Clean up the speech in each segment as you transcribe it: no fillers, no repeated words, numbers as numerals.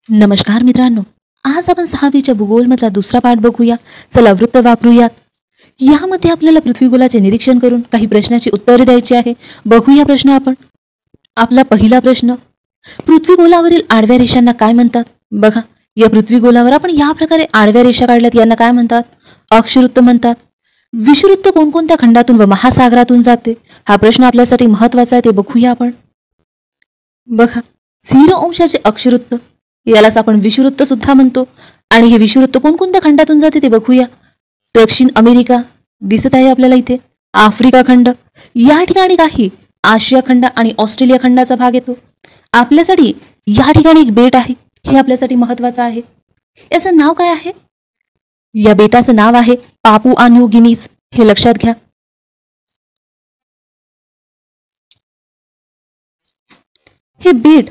नमस्कार मित्रांनो. आज आपण 6वीच्या भूगोलमधला दुसरा पाठ बघूया. चला वृत्त वापरूयात. यामध्ये आपल्याला पृथ्वीगोलाचे निरीक्षण करून काही प्रश्नाची उत्तरे द्यायची आहे. बघूया प्रश्न आपण. आपला पहिला प्रश्न, पृथ्वीगोलावरील आडव्या रेषांना काय म्हणतात? बघा, या पृथ्वीगोलावर आपण या प्रकारे आडव्या रेषा काढल्यात, यांना काय म्हणतात? अक्षवृत्त म्हणतात. विषुवृत्त कोणकोणत्या खंडातून व महासागरातून जाते? हा प्रश्न आपल्यासाठी महत्वाचा आहे, ते बघूया आपण. बघा, 0 अंशाचे अक्षवृत्त, यालाच आपण विषुवृत्त सुद्धा म्हणतो. आणि हे विषुवृत्त कोणकोणत्या खंडातून जाते ते बघूया. दक्षिण अमेरिका दिसत आहे आपल्याला इथे, आफ्रिका खंड, या ठिकाणी काही आशिया खंड आणि ऑस्ट्रेलिया खंडाचा भाग येतो. आपल्यासाठी या ठिकाणी एक बेट आहे, हे आपल्यासाठी महत्वाचं आहे. याचं नाव काय आहे? या बेटाचं नाव आहे पापुआ न्यू गिनीज, हे लक्षात घ्या. हे बेट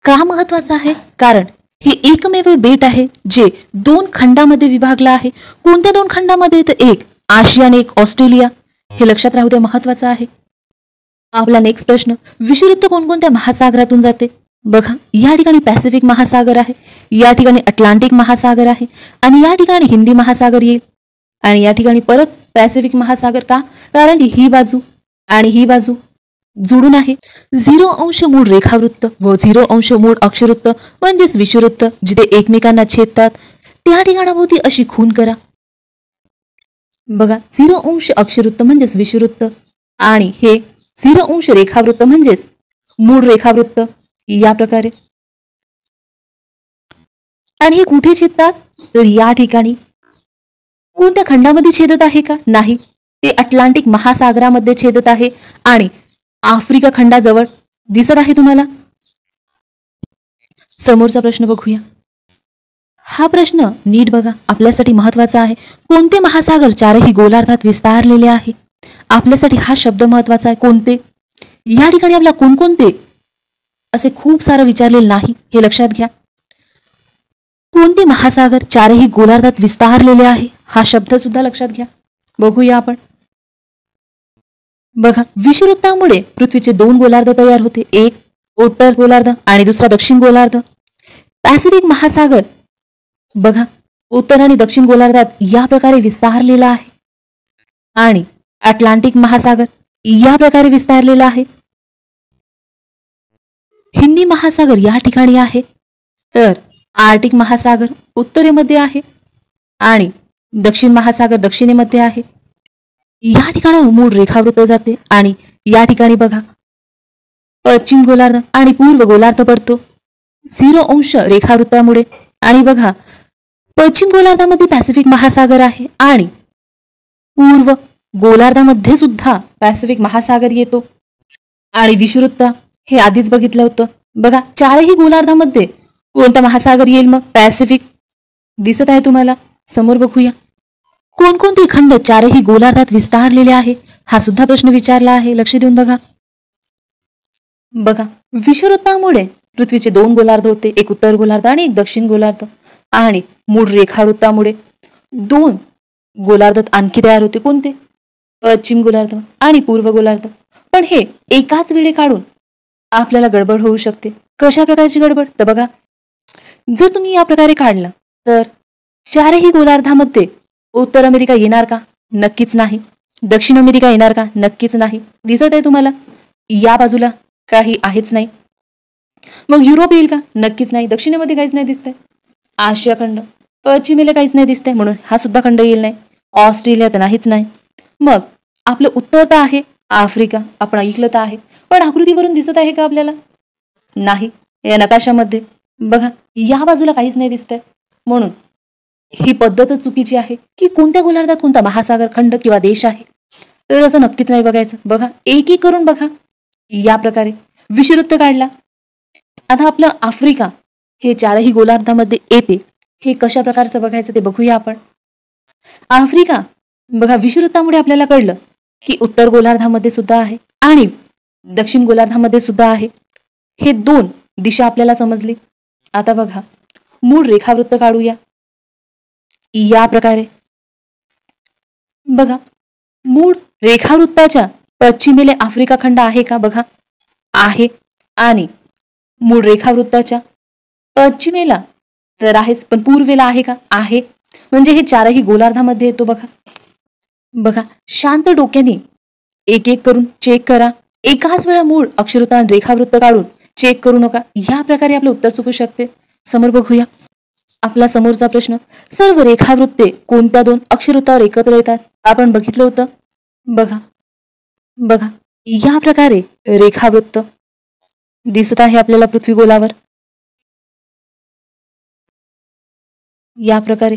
का महत्वाचं आहे? कारण हे एकमेव बेट आहे जे 2 खंडामध्ये विभागलं आहे. कोणत्या 2 खंडामध्ये? तर एक आशिया आणि एक ऑस्ट्रेलिया. हे लक्षात राहू द्या, महत्वाचं आहे. आपला नेक्स्ट प्रश्न, विषुवृत्त कोणकोणत्या महासागरातून जाते? बघा, या ठिकाणी पॅसिफिक महासागर आहे, या ठिकाणी अटलांटिक महासागर आहे, आणि या ठिकाणी हिंदी महासागर येईल. आणि या ठिकाणी परत पॅसिफिक महासागर. का? कारण की ही बाजू आणि ही बाजू जोडून आहे. 0 अंश मूळ रेखावृत्त व 0 अंश मूळ अक्षवृत्त म्हणजेच विषुवृत्त जिथे एकमेकांना छेदतात त्या ठिकाणाभोवती अशी खून करा. बघा, 0 अंश अक्षवृत्त म्हणजेच विषुवृत्त आणि हे 0 अंश रेखावृत्त म्हणजेच मूळ रेखावृत्त, या प्रकारे. आणि हे कुठे छेदतात? तर या ठिकाणी. कोणत्या खंडामध्ये छेदत आहे का? नाही, ते अटलांटिक महासागरामध्ये छेदत आहे आणि आफ्रिका खंडाजवळ दिसत आहे तुम्हाला. समोरचा प्रश्न बघूया. हा प्रश्न नीट बघा, आपल्यासाठी महत्वाचा आहे. कोणते महासागर 4ही गोलार्धात विस्तारलेले आहे? आपल्यासाठी हा शब्द महत्वाचा आहे. कोणते? या ठिकाणी आपला कोणकोणते असे खूप सारं विचारलेलं नाही, हे लक्षात घ्या. कोणते महासागर 4ही गोलार्धात विस्तारलेले आहे? हा शब्द सुद्धा लक्षात घ्या. बघूया आपण. बघा, विषुवृत्तामुळे पृथ्वीचे 2 गोलार्ध तयार होते, एक उत्तर गोलार्ध आणि दुसरा दक्षिण गोलार्ध. पॅसिफिक महासागर बघा, उत्तर आणि दक्षिण गोलार्धात या प्रकारे विस्तारलेला आहे. आणि अटलांटिक महासागर या प्रकारे विस्तारलेला आहे. हिंदी महासागर या ठिकाणी आहे, तर आर्टिक महासागर उत्तरेमध्ये आहे आणि दक्षिण महासागर दक्षिणेमध्ये आहे. या ठिकाणी मूळ रेखावृत्त जाते आणि या ठिकाणी बघा, पश्चिम गोलार्ध आणि पूर्व गोलार्ध पडतो 0 अंश रेखावृत्तामुळे. आणि बघा, पश्चिम गोलार्धामध्ये पॅसिफिक महासागर आहे आणि पूर्व गोलार्धामध्ये सुद्धा पॅसिफिक महासागर येतो. आणि विषुवृत्त हे आधीच बघितलं होतं. बघा, 4ही गोलार्धामध्ये कोणता महासागर येईल? मग पॅसिफिक दिसत आहे तुम्हाला. समोर बघूया, कोणकोणते खंड 4ही गोलार्धात विस्तारलेले आहे? हा सुद्धा प्रश्न विचारला आहे, लक्ष देऊन बघा. बघा, विषुवृत्तामुळे पृथ्वीचे 2 गोलार्ध होते, एक उत्तर गोलार्ध आणि एक दक्षिण गोलार्ध. आणि मूळ रेखावृत्तामुळे 2 गोलार्ध आणखी तयार होते. कोणते? पश्चिम गोलार्ध आणि पूर्व गोलार्ध. पण हे एकाच वेळी काढून आपल्याला गडबड होऊ शकते. कशा प्रकारची गडबड? तर बघा, जर तुम्ही या प्रकारे काढलं तर 4ही गोलार्धामध्ये उत्तर अमेरिका येणार का? नक्कीच नाही. दक्षिण अमेरिका येणार का? नक्कीच नाही. दिसत आहे तुम्हाला, या बाजूला काही आहेच नाही. मग युरोप येईल का? नक्कीच नाही. दक्षिणेमध्ये काहीच नाही दिसतंय. आशिया खंड पश्चिमेला काहीच नाही दिसतंय, म्हणून हा सुद्धा खंड येईल नाही. ऑस्ट्रेलिया तर नाहीच नाही. मग आपलं उत्तर तर आहे आफ्रिका, आपण ऐकलं तर आहे, पण आकृतीवरून दिसत आहे का आपल्याला? नाही. या नकाशामध्ये बघा, या बाजूला काहीच नाही दिसतंय, म्हणून ही पद्धतच चुकीची आहे की कोणत्या गोलार्धात कोणता महासागर खंड किंवा देश आहे, तर असं नक्कीच नाही बघायचं. बघा, एक एक करून बघा. या प्रकारे विषुवृत्त काढला. आता आपलं आफ्रिका हे 4ही गोलार्धामध्ये येते, हे कशा प्रकारचं बघायचं ते बघूया आपण. आफ्रिका बघा, विषुवृत्तामुळे आपल्याला कळलं की उत्तर गोलार्धामध्ये सुद्धा आहे आणि दक्षिण गोलार्धामध्ये सुद्धा आहे. हे 2 दिशा आपल्याला समजली. आता बघा, मूळ रेखावृत्त काढूया. या प्रकारे बघा, मूळ रेखावृत्ताच्या पश्चिमेला आफ्रिका खंड आहे का? बघा, आहे. आणि मूळ रेखावृत्ताच्या पश्चिमेला तर आहेच, पण पूर्वेला आहे का? आहे. म्हणजे हे चारही गोलार्धामध्ये येतो. बघा बघा, शांत डोक्याने एक एक करून चेक करा. एकाच वेळा मूळ अक्षरवृत्त आणि रेखावृत्त काढून चेक करू नका. या प्रकारे आपलं उत्तर चुकू शकते. समोर बघूया आपला समोरचा प्रश्न. सर्व रेखावृत्ते कोणत्या दोन अक्षरवृत्तावर एकत्र येतात? आपण बघितलं होतं. बघा बघा, या प्रकारे रेखावृत्त दिसत आहे आपल्याला पृथ्वी गोलावर. या प्रकारे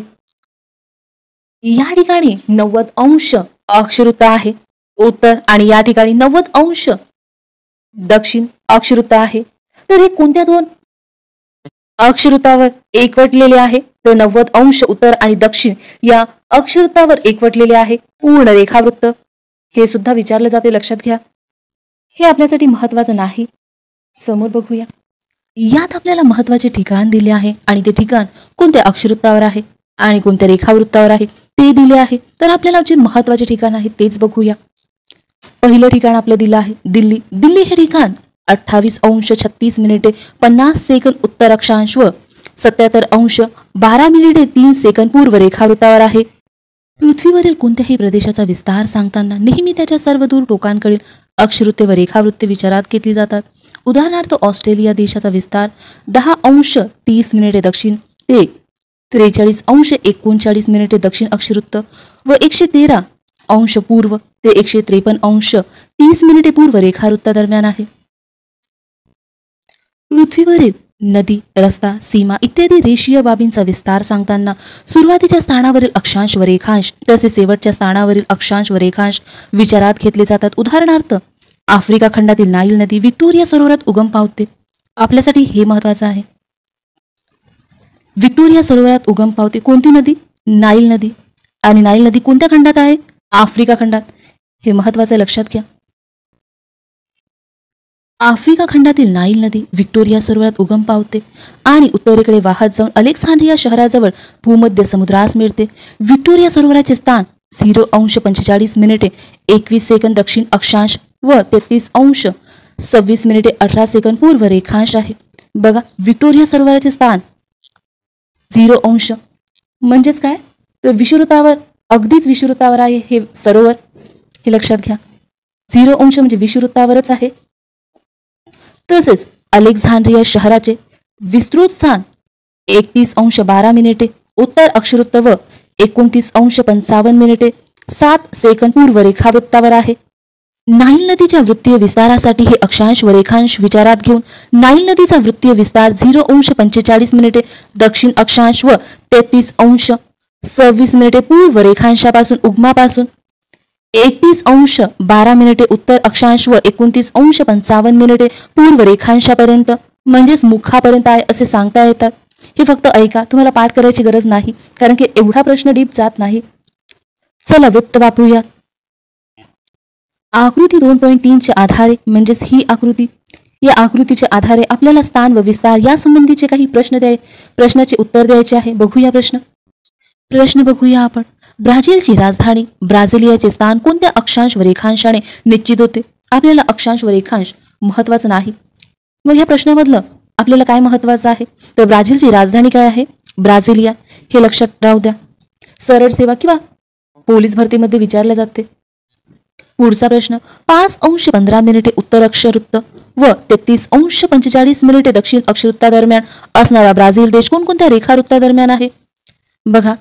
या ठिकाणी 90 अंश अक्षरवृत्त आहे उत्तर आणि या ठिकाणी 90 अंश दक्षिण अक्षरवृत्त आहे. तर हे कोणत्या दोन अक्षरवृत्तावर एकवटलेले आहे? तर 90 अंश उत्तर आणि दक्षिण या अक्षरवृत्तावर एकवटलेले आहे पूर्ण रेखावृत्त. हे सुद्धा विचारलं जाते, लक्षात घ्या. हे आपल्यासाठी महत्वाचं नाही. समोर बघूया. यात आपल्याला महत्वाचे ठिकाण दिले आहे आणि ते ठिकाण कोणत्या अक्षरवृत्तावर आहे आणि कोणत्या रेखावृत्तावर आहे ते दिले आहे. तर आपल्याला जे महत्वाचे ठिकाण आहे तेच बघूया. पहिलं ठिकाण आपलं दिलं आहे दिल्ली. दिल्ली हे ठिकाण 28 अंश 36 मिनिटे 50 सेकंद उत्तर अक्षांश व 77 अंश 12 मिनिटे 3 सेकंद पूर्व रेखावृत्तावर आहे. पृथ्वीवरील कोणत्याही प्रदेशाचा विस्तार सांगताना नेहमी त्याच्या सर्व दूर टोकांकडील अक्षरवृत्ते व रेखावृत्ते विचारात घेतली जातात. उदाहरणार्थ ऑस्ट्रेलिया देशाचा विस्तार 10 अंश 30 मिनिटे दक्षिण ते 43 अंश 39 मिनिटे दक्षिण अक्षरवृत्त व 113 अंश पूर्व ते 153 अंश 30 मिनिटे पूर्व रेखावृत्ता दरम्यान आहे. पृथ्वीवरील नदी, रस्ता, सीमा इत्यादी रेषीय बाबींचा विस्तार सांगताना सुरुवातीच्या स्थानावरील अक्षांश व रेखांश तसेच शेवटच्या स्थानावरील अक्षांश व रेखांश विचारात घेतले जातात. उदाहरणार्थ आफ्रिका खंडातील नाईल नदी व्हिक्टोरिया सरोवरात उगम पावते. आपल्यासाठी हे महत्वाचं आहे. व्हिक्टोरिया सरोवरात उगम पावते. कोणती नदी? नाईल नदी. आणि नाईल नदी कोणत्या खंडात आहे? आफ्रिका खंडात. हे महत्वाचं लक्षात घ्या. आफ्रिका खंडातील नाईल नदी व्हिक्टोरिया सरोवरात उगम पावते आणि उत्तरेकडे वाहत जाऊन अलेक्झांड्रिया शहराजवळ भूमध्य समुद्रास मिळते. व्हिक्टोरिया सरोवराचे स्थान 0 अंश 45 मिनिटे 21 सेकंद दक्षिण अक्षांश व 33 अंश 26 मिनिटे 18 सेकंद पूर्व रेखांश आहे. बघा, व्हिक्टोरिया सरोवराचे स्थान 0 अंश म्हणजेच काय? तर विषुववृत्तावर, अगदीच विषुववृत्तावर आहे हे सरोवर. हे लक्षात घ्या. 0 अंश म्हणजे विषुववृत्तावरच आहे. तसेच अलेक्झांड्रिया शहराचे विस्तृत स्थान 31 अंश 12 मिनिटे उत्तर अक्षरवृत्त व 29 अंश 55 मिनिटे 7 सेकंद पूर्व रेखावृत्तावर आहे. नाईल नदीच्या वृत्तीय विस्तारासाठी हे अक्षांश व रेखांश विचारात घेऊन नाईल नदीचा वृत्तीय विस्तार 0 अंश 45 मिनिटे दक्षिण अक्षांश व 33 अंश 26 मिनिटे पूर्व रेखांशापासून उगमापासून 31 अंश 12 मिनिटे उत्तर अक्षांश व 29 अंश 55 मिनिटे पूर्व रेखांशापर्यंत म्हणजेच मुखापर्यंत आहे असे सांगता येतात. हे फक्त ऐका, तुम्हाला पाठ करायची गरज नाही, कारण की एवढा प्रश्न डीप जात नाही. चला वृत्त वापरूयात. आकृती 2.3 च्या आधारे, म्हणजेच ही आकृती, या आकृतीच्या आधारे आपल्याला स्थान व विस्तार या संबंधीचे काही प्रश्नाचे उत्तर द्यायचे आहे. बघूया प्रश्न बघूया आपण. ब्राझीलची राजधानी ब्राझिलियाचे स्थान कोणत्या अक्षांश व रेखांशाने निश्चित होते? आपल्याला अक्षांश व रेखांश महत्वाचं नाही. मग या प्रश्नामधलं आपल्याला काय महत्वाचं आहे? तर ब्राझीलची राजधानी काय आहे? ब्राझिलिया. हे लक्षात राहू द्या. सरळ सेवा किंवा पोलीस भरतीमध्ये विचारले जाते. पुढचा प्रश्न. 5 अंश 15 मिनिटे उत्तर अक्षरवृत्त व 33 अंश 45 मिनिटे दक्षिण अक्षरवृत्ता दरम्यान असणारा ब्राझील देश कोणकोणत्या रेखावृत्ता दरम्यान आहे? बघा,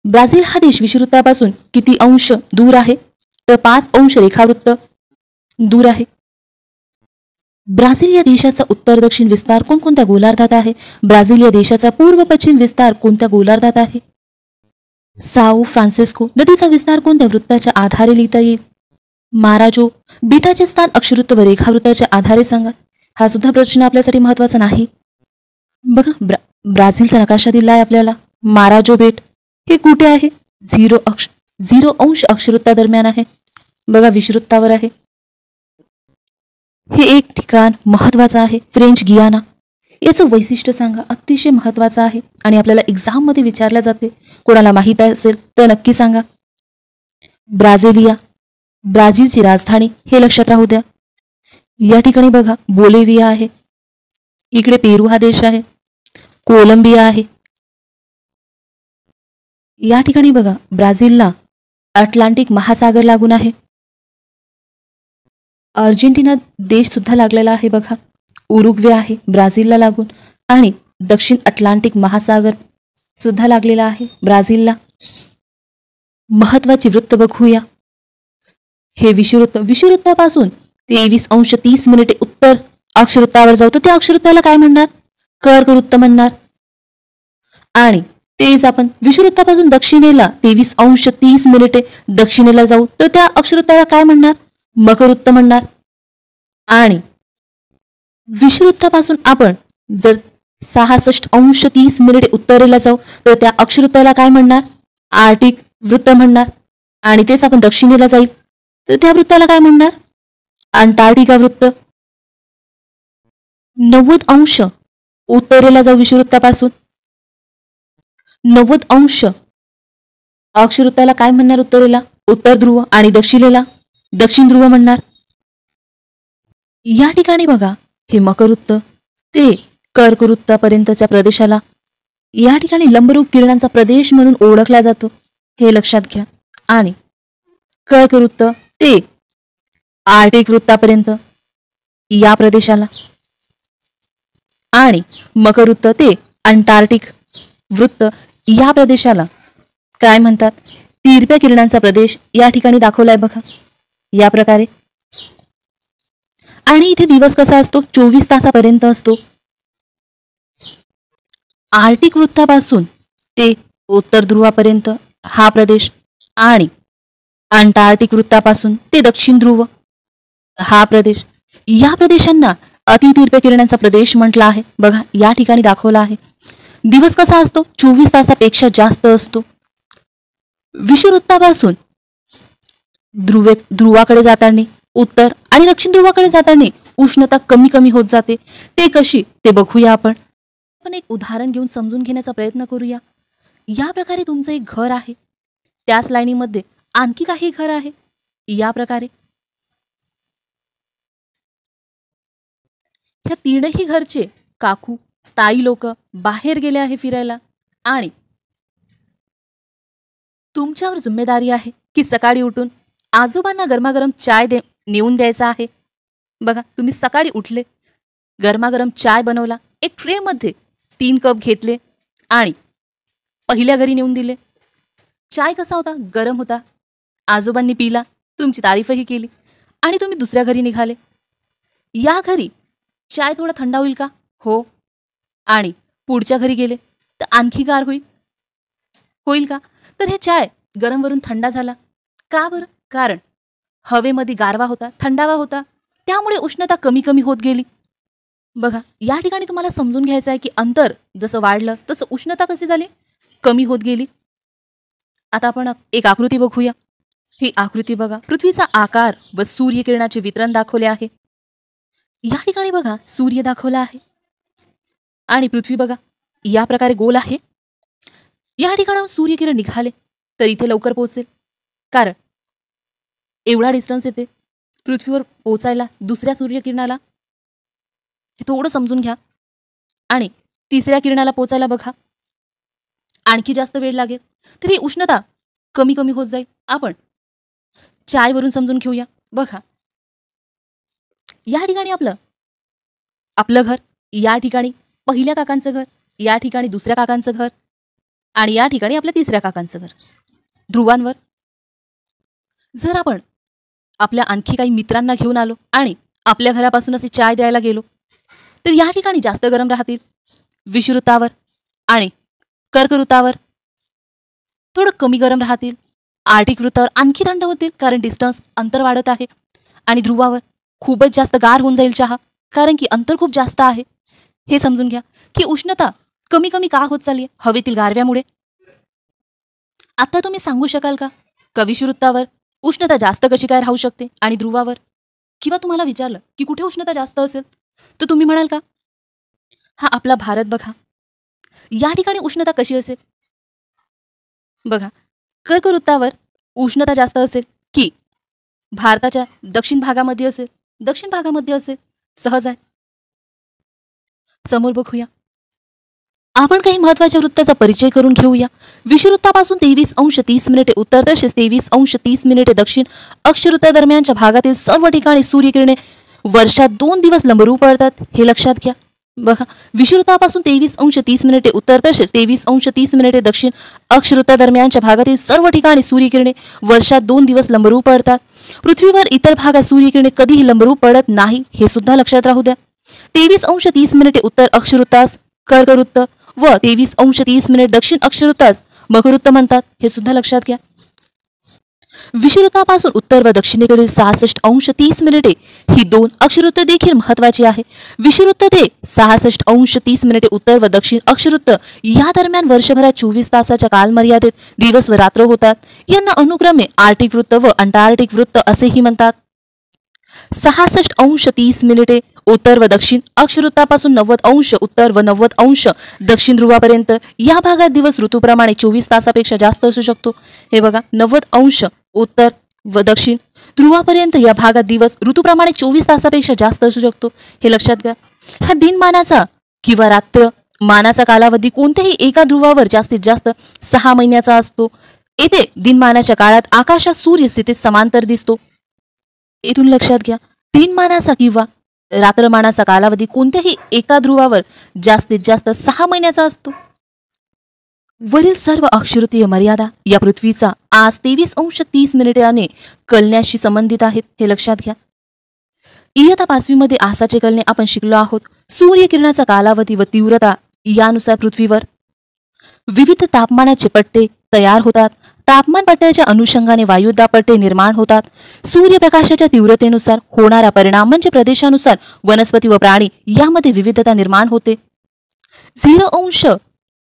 ब्राझील हा देश विषुववृत्तापासून किती अंश दूर आहे? तर 5 अंश रेखावृत्त दूर आहे. ब्राझील या देशाचा उत्तर दक्षिण विस्तार कोणकोणत्या गोलार्धात आहे? ब्राझील या देशाचा पूर्व पश्चिम विस्तार कोणत्या गोलार्धात आहे? साओ फ्रान्सिस्को नदीचा विस्तार कोणत्या वृत्ताच्या आधारे लिहिता येईल? माराजो. बेटाचे स्थान अक्षरवृत्त व रेखावृत्ताच्या आधारे सांगा. हा सुद्धा प्रश्न आपल्यासाठी महत्वाचा नाही. बघा, ब्राझीलचा नकाशा दिला आहे आपल्याला. माराजो बेट हे कुठे आहे? 0 अंश अक्षरवृत्ता दरम्यान आहे. बघा, विषुववृत्तावर आहे. हे एक ठिकाण महत्वाचं आहे. फ्रेंच गियाना. याचं वैशिष्ट्य सांगा. अतिशय महत्वाचं आहे आणि आपल्याला एक्झाम मध्ये विचारलं जाते. कोणाला माहित असेल तर नक्की सांगा. ब्राझिलिया ब्राझीलची राजधानी हे लक्षात राहू द्या. या ठिकाणी बघा, बोलिव्हिया आहे. इकडे पेरू हा देश आहे, कोलंबिया आहे. या ठिकाणी बघा ब्राझीलला अटलांटिक महासागर लागून आहे. अर्जेंटिना देश सुद्धा लागलेला आहे बघा. उरुग्वे आहे ब्राझीलला लागून आणि दक्षिण अटलांटिक महासागर सुद्धा लागलेला आहे ब्राझीलला. महत्वाची वृत्त बघूया. हे विषुवृत्त, विषुवृत्तापासून 23:30 उत्तर अक्षवृत्तावर जाऊ तर त्या अक्षवृत्ताला काय म्हणणार? कर्कवृत्त म्हणणार. आणि तेच आपण विषुवृत्तापासून दक्षिणेला 23:30 दक्षिणेला जाऊ तर त्या अक्षवृत्ताला काय म्हणणार? मकरवृत्त म्हणणार. आणि विषुवृत्तापासून आपण जर 66:30 उत्तरेला जाऊ तर त्या अक्षवृत्ताला काय म्हणणार? आर्टिक वृत्त म्हणणार. आणि तेच आपण दक्षिणेला जाईल तर त्या वृत्ताला काय म्हणणार? अंटार्क्टिका वृत्त. 90° उत्तरेला जाऊ विषुवृत्तापासून, 90° अक्षवृत्ताला काय म्हणणार? उत्तरेला उत्तर ध्रुव आणि दक्षिणेला दक्षिण ध्रुव म्हणणार. या ठिकाणी बघा हे मकरवृत्त ते कर्कवृत्तापर्यंतच्या प्रदेशाला या ठिकाणी लंबरूप किरणांचा प्रदेश म्हणून ओळखला जातो, हे लक्षात घ्या. आणि कर्कवृत्त ते आर्टिक वृत्तापर्यंत या प्रदेशाला आणि मकरवृत्त ते अंटार्क्टिक वृत्त या प्रदेशाला काय म्हणतात? तिरप्या किरणांचा प्रदेश या ठिकाणी दाखवलाय बघा या प्रकारे. आणि इथे दिवस कसा असतो? 24 तासापर्यंत असतो. आर्टिक वृत्तापासून ते उत्तर ध्रुवापर्यंत हा प्रदेश आणि अंटार्क्टिक वृत्तापासून ते दक्षिण ध्रुव हा प्रदेश, या प्रदेशांना अतितिरप्या किरणांचा प्रदेश म्हटला आहे बघा या ठिकाणी दाखवला आहे. दिवस कसा असतो? 24 तासापेक्षा जास्त असतो. विषुवृत्तापासून ध्रुवाकडे जाताना उत्तर आणि दक्षिण ध्रुवाकडे जाताना उष्णता कमी कमी होत जाते. ते कशी ते बघूया आपण. एक उदाहरण घेऊन समजून घेण्याचा प्रयत्न करूया. या प्रकारे तुमचं एक घर आहे, त्याच लाईनीमध्ये आणखी काही घर आहे या प्रकारे. ह्या तीनही घरचे काकू ताई लोक बाहेर गेले आहे फिरायला आणि तुमच्यावर जिम्मेदारी आहे की सकाळी उठून आजोबांना गरमागरम चाय नेऊन द्यायचा आहे. बघा तुम्ही सकाळी उठले, गरमागरम चाय बनवला, एक ट्रे मध्ये 3 कप घेतले आणि पहिल्या घरी नेऊन दिले. चाय कसा होता? गरम होता. आजोबांनी पिला, तुमची तारीफही केली आणि तुम्ही दुसऱ्या घरी निघाले. या घरी चाय थोडा थंड होईल का? हो. आणि पुढच्या घरी गेले तर आणखी गार होईल का? तर हे चाय गरमवरून थंडा झाला. का बरं? कारण हवेमध्ये गारवा होता, थंडावा होता, त्यामुळे उष्णता कमी कमी होत गेली. बघा या ठिकाणी तुम्हाला समजून घ्यायचं आहे की अंतर जसं वाढलं तसं उष्णता कशी झाली? कमी होत गेली. आता आपण एक आकृती बघूया. ही आकृती बघा, पृथ्वीचा आकार व सूर्यकिरणाचे वितरण दाखवले आहे. या ठिकाणी बघा सूर्य दाखवला आहे आणि पृथ्वी बघा या प्रकारे गोल आहे. या ठिकाणाहून सूर्यकिरण निघाले तर इथे लवकर पोहोचेल, कारण एवढा डिस्टन्स येते पृथ्वीवर पोहोचायला दुसऱ्या सूर्यकिरणाला. हे थोडं समजून घ्या. आणि तिसऱ्या किरणाला पोहोचायला बघा आणखी जास्त वेळ लागेल, तर ही उष्णता कमी कमी होत जाईल. आपण चायवरून समजून घेऊया. बघा या ठिकाणी आपलं घर, या ठिकाणी पहिल्या काकांचं घर, या ठिकाणी दुसऱ्या काकांचं घर आणि या ठिकाणी आपल्या तिसऱ्या काकांचं घर. ध्रुवांवर जर आपण आपल्या आणखी काही मित्रांना घेऊन आलो आणि आपल्या घरापासून असे चाय द्यायला गेलो तर या ठिकाणी जास्त गरम राहतील. विषुवृत्तावर आणि कर्कवृत्तावर थोडं कमी गरम राहतील. आर्टिक वृत्तावर आणखी थंड होतील कारण डिस्टन्स अंतर वाढत आहे. आणि ध्रुवावर खूपच जास्त गार होऊन जाईल चहा, कारण की अंतर खूप जास्त आहे. हे समजून घ्या की उष्णता कमी कमी का होत चालली आहे? हवेतील गारव्यामुळे. आता तुम्ही सांगू शकाल का विषुवृत्तावर उष्णता जास्त कशी काय राहू शकते आणि ध्रुवावर? किंवा तुम्हाला विचारलं की कुठे उष्णता जास्त असेल तर तुम्ही म्हणाल का? हा आपला भारत बघा, या ठिकाणी उष्णता कशी असेल? बघा कर्कवृत्तावर उष्णता जास्त असेल की भारताच्या दक्षिण भागामध्ये असेल? दक्षिण भागामध्ये असेल, सहज आहे. समोर बघूया. आपण काही महत्त्वाच्या वृत्ताचा परिचय करून घेऊया. विषुवृत्तापासून 23°30 उत्तर तसेच 23°30 दक्षिण अक्षवृत्तादरम्यानच्या भागातील सर्व ठिकाणी सूर्यकिरणे वर्षात 2 दिवस लंबरूप पडतात, हे लक्षात घ्या. बघा, विषुवृत्तापासून 23°30 उत्तर तसेच 23°30 दक्षिण अक्षवृत्तादरम्यानच्या भागातील सर्व ठिकाणी सूर्यकिरणे वर्षात 2 दिवस लंबरूप पडतात. पृथ्वीवर इतर भागात सूर्यकिरणे कधीही लंबरूप पडत नाही, हे सुद्धा लक्षात राहू द्या. 23°30 उत्तर अक्षवृत्तास कर्कवृत्त व 23°30 दक्षिण अक्षवृत्तास मकरवृत्त म्हणतात, हे सुद्धा लक्षात घ्या. विषुवृत्तापासून उत्तर व दक्षिणेकडील 66°30 ही 2 अक्षवृत्त देखील महत्वाची आहे. विषुवृत्त ते 66°30 उत्तर व दक्षिण अक्षवृत्त या दरम्यान वर्षभरात 24 तासाच्या कालमर्यादेत दिवस व रात्र होतात. यांना अनुक्रमे आर्टिक वृत्त व अंटार्क्टिक वृत्त असेही म्हणतात. 66°30 उत्तर व दक्षिण अक्षवृत्तापासून 90° उत्तर व 90° दक्षिण ध्रुवापर्यंत या भागात दिवस ऋतूप्रमाणे 24 तासापेक्षा जास्त असू शकतो. हे बघा, 90° उत्तर व दक्षिण ध्रुवापर्यंत या भागात दिवस ऋतूप्रमाणे 24 तासापेक्षा जास्त असू शकतो, हे लक्षात घ्या. हा दिनमानाचा किंवा रात्र मानाचा कालावधी कोणत्याही एका ध्रुवावर जास्तीत जास्त 6 महिन्याचा असतो. येथे दिनमानाच्या काळात आकाशात सूर्य स्थितीत समांतर दिसतो. इथून लक्षात घ्या, दिनमानाचा किंवा रात्रमानाचा कालावधी कोणत्याही एका ध्रुवावर जास्तीत जास्त 6 महिन्याचा असतो. वरील सर्व अक्षवृत्तीय मर्यादा या पृथ्वीचा आज 23°30 कलण्याशी संबंधित आहेत, हे लक्षात घ्या. इयत्ता 5वी मध्ये आसाचे कलने आपण शिकलो आहोत. सूर्यकिरणाचा कालावधी व तीव्रता यानुसार पृथ्वीवर विविध तापमानाचे पट्टे तयार होतात. तापमान पट्ट्याच्या अनुषंगाने वायुदाब पट्टे निर्माण होतात. सूर्यप्रकाशाच्या तीव्रतेनुसार होणारा परिणाम म्हणजे प्रदेशानुसार वनस्पती व प्राणी यामध्ये विविधता निर्माण होते. 0°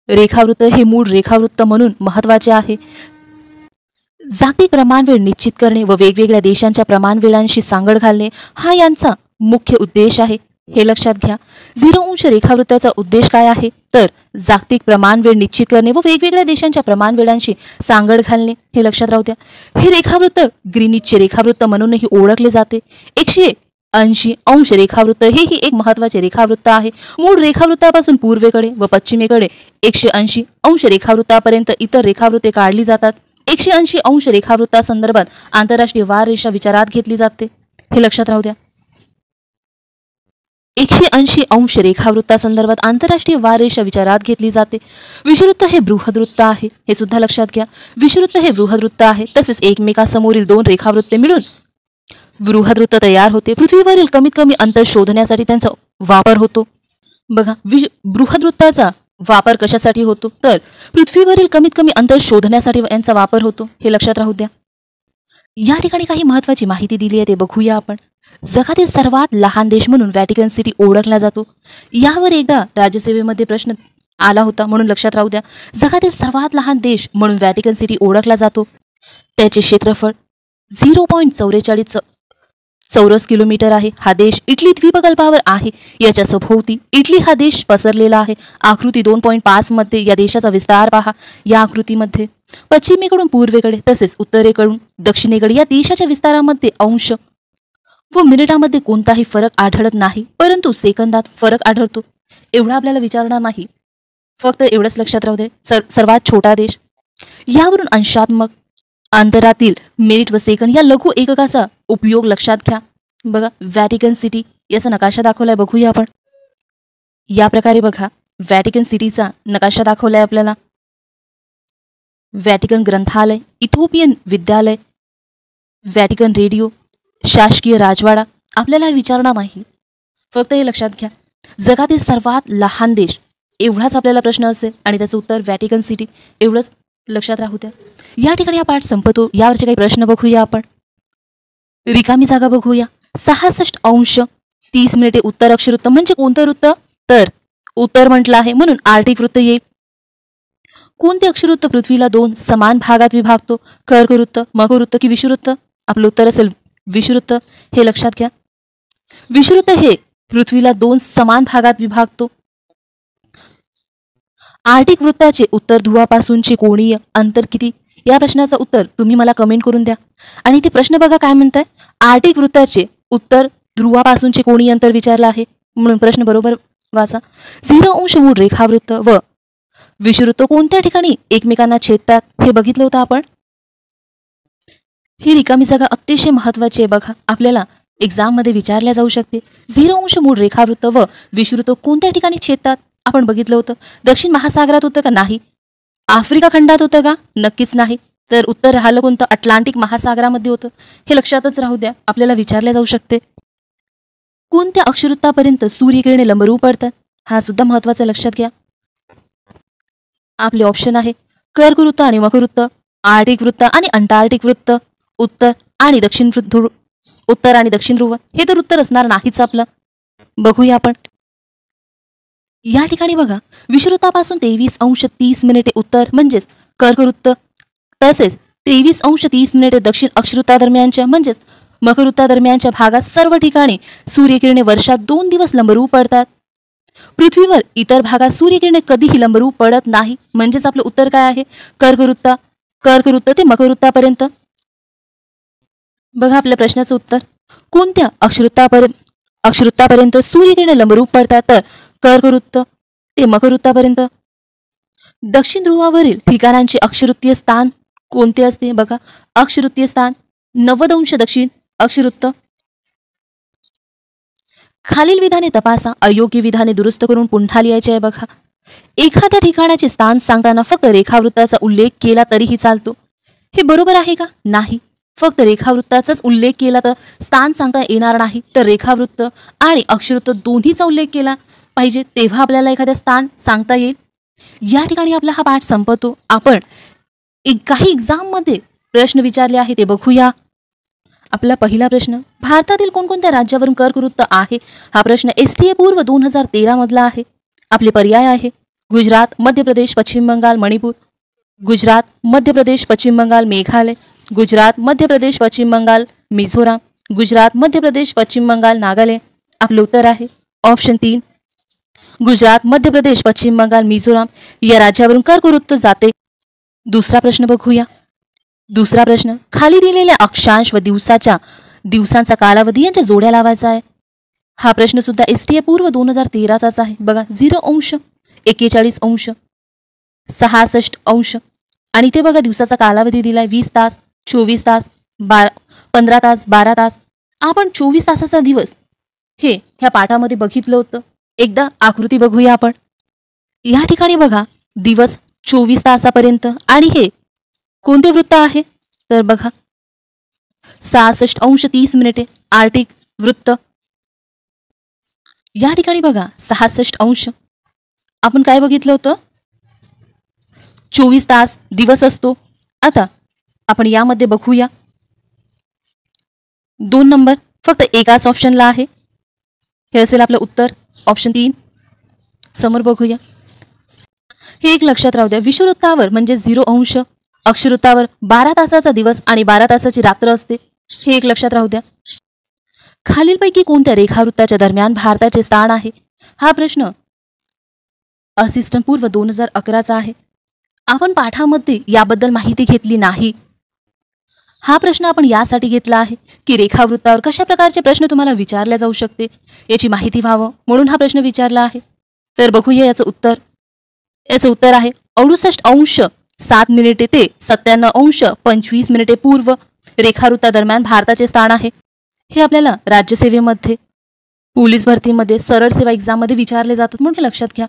रेखावृत्त हे मूळ रेखावृत्त म्हणून महत्वाचे आहे. जागतिक प्रमाणवेळ निश्चित करणे व वेगवेगळ्या देशांच्या प्रमाणवेळांशी सांगड घालणे हा यांचा मुख्य उद्देश आहे, हे लक्षात घ्या. 0° रेखावृत्ताचा उद्देश काय आहे तर जागतिक प्रमाणवेळ निश्चित करणे व वेगवेगळ्या देशांच्या प्रमाणवेळांशी सांगड घालणे, हे लक्षात राहू द्या. हे रेखावृत्त ग्रीनिचचे रेखावृत्त म्हणूनही ओळखले जाते. 180° रेखावृत्त हेही एक महत्त्वाचे रेखावृत्त आहे. मूळ रेखावृत्तापासून पूर्वेकडे व पश्चिमेकडे 180° रेखावृत्तापर्यंत इतर रेखावृत्ते काढली जातात. 180° रेखावृत्तासंदर्भात आंतरराष्ट्रीय वाररेषा विचारात घेतली जाते, हे लक्षात राहू द्या. 180° रेखावृत्तासंदर्भात आंतरराष्ट्रीय वाररेषा विचारात घेतली जाते. विषुवृत्त हे बृहद्वृत्त आहे, हे सुद्धा लक्षात घ्या. विषुवृत्त हे बृहद्वृत्त आहे. तसेच एकमेकांसमोरील 2 रेखावृत्ते मिळून बृहद्वृत्त तयार होते. पृथ्वीवरील कमीत कमी अंतर शोधण्यासाठी त्यांचा वापर होतो. बघा, बृहद्वृत्ताचा वापर कशासाठी होतो तर पृथ्वीवरील कमीत कमी अंतर शोधण्यासाठी यांचा वापर होतो, हे लक्षात राहू द्या. या ठिकाणी काही महत्त्वाची माहिती दिली आहे, ते बघूया आपण. जगातील सर्वात लहान देश म्हणून व्हॅटिकन सिटी ओळखला जातो. यावर एकदा राज्यसेवेमध्ये प्रश्न आला होता, म्हणून लक्षात राहू द्या. जगातील सर्वात लहान देश म्हणून व्हॅटिकन सिटी ओळखला जातो. त्याचे क्षेत्रफळ 0.44 चौरस किलोमीटर आहे. हा देश इटली द्वीपकल्पावर आहे. याच्या सभोवती इटली हा देश पसरलेला आहे. आकृती 2.5 मध्ये या देशाचा विस्तार पहा. या आकृतीमध्ये पश्चिमेकडून पूर्वेकडे तसेच उत्तरेकडून दक्षिणेकडे या देशाच्या विस्तारामध्ये अंश व मिनिटामध्ये कोणताही फरक आढळत नाही, परंतु सेकंदात फरक आढळतो. एवढा आपल्याला विचारणार नाही, फक्त एवढंच लक्षात राहू दे. सर्वात छोटा देश. यावरून अंशात्मक अंतरातील मिनिट व सेकंद या लघु एककाचा उपयोग लक्षात घ्या. बघा, व्हॅटिकन सिटी याचा नकाशा दाखवलाय, बघूया आपण. या प्रकारे बघा, व्हॅटिकन सिटीचा नकाशा दाखवलाय आपल्याला. व्हॅटिकन ग्रंथालय, इथिओपियन विद्यालय, व्हॅटिकन रेडिओ, शासकीय राजवाडा. आपल्याला विचारणार नाही, फक्त हे लक्षात घ्या. जगातील सर्वात लहान देश एवढाच आपल्याला प्रश्न असेल आणि त्याचं उत्तर व्हॅटिकन सिटी. एवढंच लक्षात राहू द्या. या ठिकाणी हा पाठ संपतो. यावरचे काही प्रश्न बघूया आपण. रिकामी जागा बघूया. 66°30 उत्तर अक्षवृत्त म्हणजे कोणतं वृत्त तर उत्तर म्हटलं आहे म्हणून आर्टिक वृत्त येईल. कोणते अक्षवृत्त पृथ्वीला 2 समान भागात विभागतो? कर्कवृत्त, मकरवृत्त की विषुवृत्त? आपलं उत्तर असेल विषुवृत्त, हे लक्षात घ्या. विषुवृत्त हे पृथ्वीला 2 समान भागात विभागतो. आर्टिक वृत्ताचे उत्तर ध्रुवापासूनचे कोणीय अंतर किती? या प्रश्नाचं उत्तर तुम्ही मला कमेंट करून द्या. आणि ते प्रश्न बघा काय म्हणताय. आर्टिक वृत्ताचे उत्तर ध्रुवापासूनचे कोणीय अंतर विचारलं आहे म्हणून प्रश्न बरोबर वाचा. 0 अंश मूळ रेखावृत्त व विषुवृत्त कोणत्या ठिकाणी एकमेकांना छेदतात हे बघितलं होतं आपण. ही रिकामी जागा अतिशय महत्वाची आहे बघा, आपल्याला एक्झाम मध्ये विचारल्या जाऊ शकते. 0 अंश मूळ रेखावृत्त व विषुवृत्त कोणत्या ठिकाणी छेदतात आपण बघितलं होतं. दक्षिण महासागरात होतं का नाही. आफ्रिका खंडात होतं का नक्कीच नाही. तर उत्तर राहिलं कोणतं, अटलांटिक महासागरामध्ये होतं. हे लक्षातच राहू द्या, आपल्याला विचारल्या जाऊ शकते. कोणत्या अक्षवृत्तापर्यंत सूर्यकिरणे लंबरूप पडतात हा सुद्धा महत्वाचा, लक्षात घ्या. आपले ऑप्शन आहे कर्कवृत्त आणि मकरवृत्त, आर्टिक वृत्त आणि अंटार्क्टिक वृत्त, उत्तर आणि दक्षिण ध्रुव. उत्तर आणि दक्षिण ध्रुव हे तर उत्तर असणार नाहीच आपलं. बघूया आपण. या ठिकाणी बघा, विषुवृत्तापासून 23 अंश 30 मिनिटे उत्तर म्हणजेच कर्कवृत्त, तसेच 23 अंश 30 मिनिटे दक्षिण अक्षवृत्तादरम्यानच्या म्हणजेच मकरवृत्तादरम्यानच्या भागात सर्व ठिकाणी सूर्यकिरणे वर्षात 2 दिवस लंबरूप पडतात. पृथ्वीवर इतर भागात सूर्यकिरणे कधीही लंबरूप पडत नाही. म्हणजेच आपलं उत्तर काय आहे, कर्कवृत्त ते मकरवृत्तापर्यंत. बघा आपल्या प्रश्नाचं उत्तर, कोणत्या अक्षवृत्तापर्यंत सूर्यकिरणे लंबरूप पडतात तर कर्कवृत्त ते मकरवृत्तापर्यंत. दक्षिण ध्रुवावरील ठिकाणांचे अक्षवृत्तीय स्थान कोणते असते बघा, अक्षवृत्तीय स्थान 90 अंश दक्षिण अक्षवृत्त. खालील विधाने तपासा, अयोग्य विधाने दुरुस्त करून पुन्हा लिहायचे आहे बघा. एखाद्या ठिकाणाचे स्थान सांगताना फक्त रेखावृत्ताचा उल्लेख केला तरीही चालतो. हे बरोबर आहे का नाही. फक्त रेखावृत्ताचाच उल्लेख केला तर स्थान सांगता येणार नाही. तर रेखावृत्त आणि अक्षवृत्त दोन्हीचा उल्लेख केला पाहिजे, तेव्हा आपल्याला एखाद्या स्थान सांगता येईल. या ठिकाणी आपला हा पाठ संपतो. आपण काही एक्झाममध्ये प्रश्न विचारले आहे ते बघूया. आपला पहिला प्रश्न, भारतातील कोणकोणत्या राज्यावरून कर्कवृत्त आहे हा प्रश्न STA पूर्व 2013 मधला आहे. आपले पर्याय आहे गुजरात, मध्य प्रदेश, पश्चिम बंगाल, मणिपूर. गुजरात, मध्य प्रदेश, पश्चिम बंगाल, मेघालय. गुजरात, मध्य प्रदेश, पश्चिम बंगाल, मिझोराम. गुजरात, मध्य प्रदेश, पश्चिम बंगाल, नागालँड. आपलं उत्तर आहे ऑप्शन 3 गुजरात, मध्य प्रदेश, पश्चिम बंगाल, मिझोराम या राज्यावरून कर्कवृत्त जाते. दुसरा प्रश्न बघूया. दुसरा प्रश्न, खाली दिलेल्या अक्षांश व दिवसांचा कालावधी यांच्या जोड्या लावायचा आहे. हा प्रश्न सुद्धा STA पूर्व 2013चाच आहे बघा. 0 अंश 41 अंश 66 अंश आणि इथे बघा दिवसाचा कालावधी दिलाय 20 तास, 24 तास, 15 तास, 12 तास. आपण 24 तासाचा दिवस हे ह्या पाठामध्ये बघितलं होतं. एकदा आकृती बघूया आपण. या ठिकाणी बघा दिवस 24 तासापर्यंत आणि हे कोणते वृत्त आहे तर बघा 66 अंश 30 मिनिटे आर्टिक वृत्त. या ठिकाणी बघा 66 अंश आपण काय बघितलं होतं, 24 तास दिवस असतो. आता आपण यामध्ये बघूया 2 नंबर फक्त एकाच ऑप्शनला आहे. हे असेल आपलं उत्तर ऑप्शन 3. समोर बघूया. हे एक लक्षात राहू द्या, विषुववृत्तावर म्हणजे 0 अंश अक्षवृत्तावर 12 तासाचा दिवस आणि 12 तासाची रात्र असते. हे एक लक्षात राहू द्या. खालीलपैकी कोणत्या रेखावृत्ताच्या दरम्यान भारताचे स्थान आहे हा प्रश्न असिस्टंट पूर्व 2011चा आहे. आपण पाठामध्ये याबद्दल माहिती घेतली नाही. हा प्रश्न आपण यासाठी घेतला आहे की रेखावृत्तावर कशा प्रकारचे प्रश्न तुम्हाला विचारले जाऊ शकते याची माहिती व्हावं म्हणून हा प्रश्न विचारला आहे. तर बघूया याचं उत्तर. याचं उत्तर आहे 68 अंश 7 मिनिटे ते 97 अंश 25 मिनिटे पूर्व रेखावृत्तादरम्यान भारताचे स्थान आहे. हे आपल्याला राज्यसेवेमध्ये, पोलीस भरतीमध्ये, सरळ सेवा एक्झाममध्ये विचारले जातात म्हणून हे लक्षात घ्या.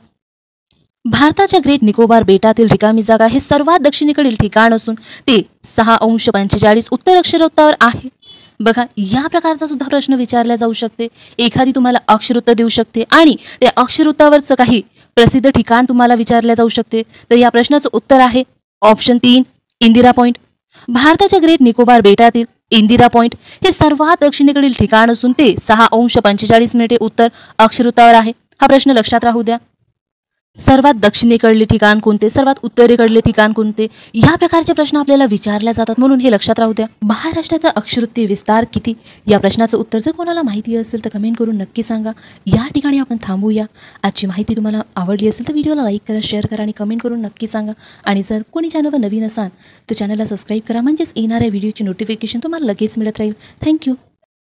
भारताच्या ग्रेट निकोबार बेटातील रिकामी जागा हे सर्वात दक्षिणेकडील ठिकाण असून ते 6 अंश 45 उत्तर अक्षरवृत्तावर आहे. बघा या प्रकारचा सुद्धा प्रश्न विचारला जाऊ शकते. एखादी तुम्हाला अक्षरवृत्त देऊ शकते आणि त्या अक्षरवृत्तावरचं काही प्रसिद्ध ठिकाण तुम्हाला विचारले जाऊ शकते. तर या प्रश्नाचं उत्तर आहे ऑप्शन 3 इंदिरा पॉइंट. भारताच्या ग्रेट निकोबार बेटातील इंदिरा पॉइंट हे सर्वात दक्षिणेकडील ठिकाण असून ते 6 अंश 45 मिनिटे उत्तर अक्षरवृत्तावर आहे. हा प्रश्न लक्षात राहू द्या. सर्वात दक्षिणेकडले ठिकाण कोणते, सर्वात उत्तरेकडले ठिकाण कोणते, या प्रकारचे प्रश्न आपल्याला विचारले जातात म्हणून हे लक्षात राहू द्या. महाराष्ट्राचा अक्षवृत्तीय विस्तार किती या प्रश्नाचं उत्तर जर कोणाला माहिती असेल तर कमेंट करून नक्की सांगा. या ठिकाणी आपण थांबूया. आजची माहिती तुम्हाला आवडली असेल तर व्हिडिओला लाईक करा, शेअर करा आणि कमेंट करून नक्की सांगा. आणि जर कोणी चॅनलवर नवीन असाल तर चॅनलला सबस्क्राईब करा म्हणजेच येणाऱ्या व्हिडिओची नोटिफिकेशन तुम्हाला लगेच मिळत राहील. थँक्यू.